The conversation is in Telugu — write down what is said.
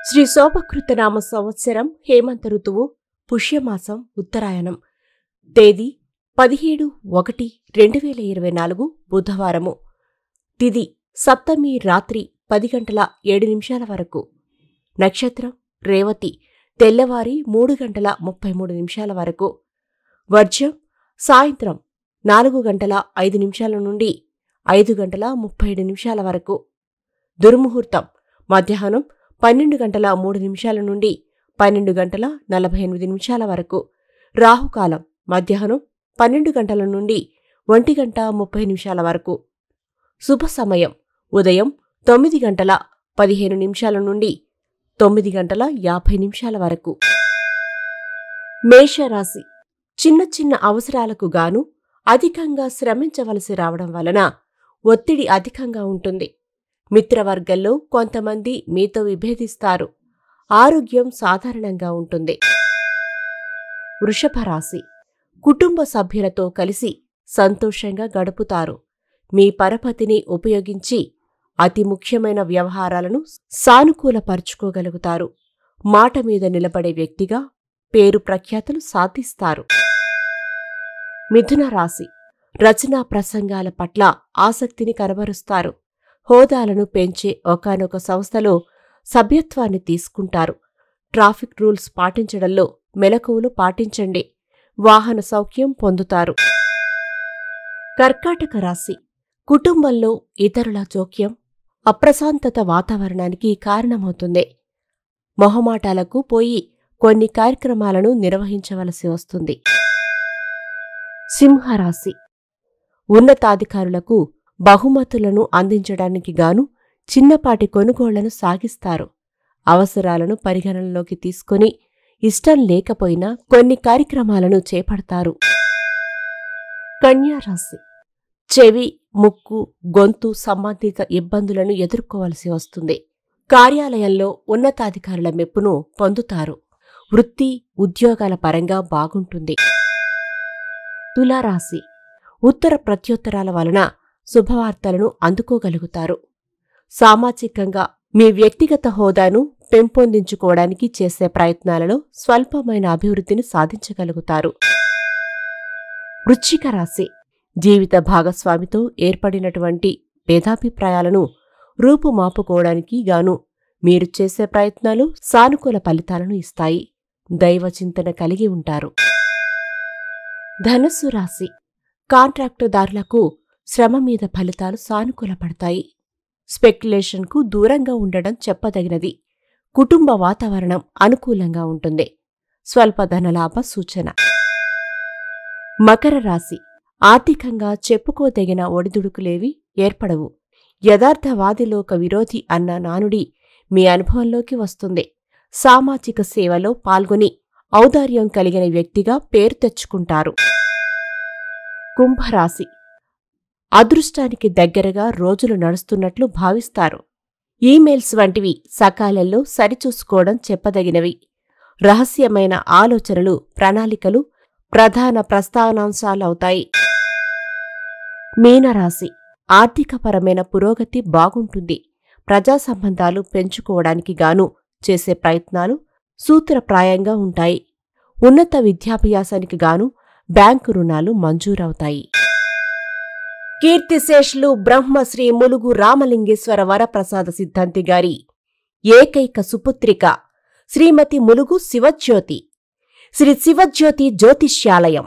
శ్రీ శోభకృతనామ సంవత్సరం హేమంత ఋతువు పుష్యమాసం ఉత్తరాయణం. తేదీ 17/1/2024 బుధవారము. తిథి సప్తమి రాత్రి 10:07 వరకు. నక్షత్రం రేవతి తెల్లవారి 3:33 వరకు. వర్జ్యం సాయంత్రం 4:05 నుండి 5:37 వరకు. దుర్ముహూర్తం మధ్యాహ్నం 12:03 నుండి 12:48 వరకు. రాహుకాలం మధ్యాహ్నం 12 గంటల నుండి 1:30 వరకు. శుభ సమయం ఉదయం 9:15 నుండి 9:50 వరకు. మేషరాశి చిన్న చిన్న అవసరాలకు గాను అధికంగా శ్రమించవలసి రావడం వలన ఒత్తిడి అధికంగా ఉంటుంది. మిత్రవర్గంలో కొంతమంది మీతో విభేదిస్తారు. ఆరోగ్యం సాధారణంగా ఉంటుంది. వృషభరాశి కుటుంబ సభ్యులతో కలిసి సంతోషంగా గడుపుతారు. మీ పరపతిని ఉపయోగించి అతి ముఖ్యమైన వ్యవహారాలను సానుకూలపరుచుకోగలుగుతారు. మాట మీద నిలబడే వ్యక్తిగా పేరు ప్రఖ్యాతులు సాధిస్తారు. మిథున రాశి రచనా ప్రసంగాల పట్ల ఆసక్తిని కనబరుస్తారు. హోదాలను పెంచే ఒకానొక సంస్థలో సభ్యత్వాన్ని తీసుకుంటారు. ట్రాఫిక్ రూల్స్ పాటించడంలో మెలకువలు పాటించండి. వాహన సౌఖ్యం పొందుతారు. కర్కాటక రాశి కుటుంబంలో ఇతరుల జోక్యం అప్రశాంతత వాతావరణానికి కారణమవుతుంది. మొహమాటాలకు పోయి కొన్ని కార్యక్రమాలను నిర్వహించవలసి వస్తుంది. సింహరాశి ఉన్నతాధికారులకు బహుమతులను అందించడానికి గాను చిన్నపాటి కొనుగోళ్లను సాగిస్తారు. అవసరాలను పరిగణనలోకి తీసుకుని ఇష్టం లేకపోయినా కొన్ని కార్యక్రమాలను చేపడతారు. కన్యారాశి చెవి, ముక్కు, గొంతు సంబంధిత ఇబ్బందులను ఎదుర్కోవలసి వస్తుంది. కార్యాలయంలో ఉన్నతాధికారుల మెప్పును పొందుతారు. వృత్తి, ఉద్యోగాల పరంగా బాగుంటుంది. తులారాశి ఉత్తర ప్రత్యుత్తరాల వలన శుభవార్తలను అందుకోగలుగుతారు. సామాజికంగా మీ వ్యక్తిగత హోదాను పెంపొందించుకోవడానికి చేసే ప్రయత్నాలలో స్వల్పమైన అభివృద్ధిని సాధించగలుగుతారు. వృశ్చిక రాశి జీవిత భాగస్వామితో ఏర్పడినటువంటి భేదాభిప్రాయాలను రూపుమాపుకోవడానికి గాను మీరు చేసే ప్రయత్నాలు సానుకూల ఫలితాలను ఇస్తాయి. దైవచింతన కలిగి ఉంటారు. ధనుస్సు రాశి కాంట్రాక్టుదారులకు శ్రమ మీద ఫలితాలు సానుకూలపడతాయి. స్పెక్యులేషన్కు దూరంగా ఉండడం చెప్పదగినది. కుటుంబ వాతావరణం అనుకూలంగా ఉంటుంది. స్వల్ప ధనలాభ సూచన. మకర రాశి ఆర్థికంగా చెప్పుకోదగిన ఒడిదుడుకులేవి ఏర్పడవు. యథార్థవాదిలోక విరోధి అన్న నానుడి మీ అనుభవంలోకి వస్తుంది. సామాజిక సేవలో పాల్గొని ఔదార్యం కలిగిన వ్యక్తిగా పేరు తెచ్చుకుంటారు. కుంభరాశి అదృష్టానికి దగ్గరగా రోజులు నడుస్తున్నట్లు భావిస్తారు. ఈమెయిల్స్ వంటివి సకాలంలో సరిచూసుకోవడం చెప్పదగినవి. రహస్యమైన ఆలోచనలు, ప్రణాళికలు ప్రధాన ప్రస్తావనాంశాలవుతాయి. మీనరాశి ఆర్థికపరమైన పురోగతి బాగుంటుంది. ప్రజా సంబంధాలు పెంచుకోవడానికి గాను చేసే ప్రయత్నాలు సూత్రప్రాయంగా ఉంటాయి. ఉన్నత విద్యాభ్యాసానికి గాను బ్యాంకు రుణాలు మంజూరవుతాయి. కీర్తిశేషులు బ్రహ్మశ్రీ ములుగు రామలింగేశ్వర వరప్రసాద సిద్ధాంతి గారి ఏకైక సుపుత్రిక శ్రీమతి ములుగు శివజ్యోతి, శ్రీ శివజ్యోతి జ్యోతిష్యాలయం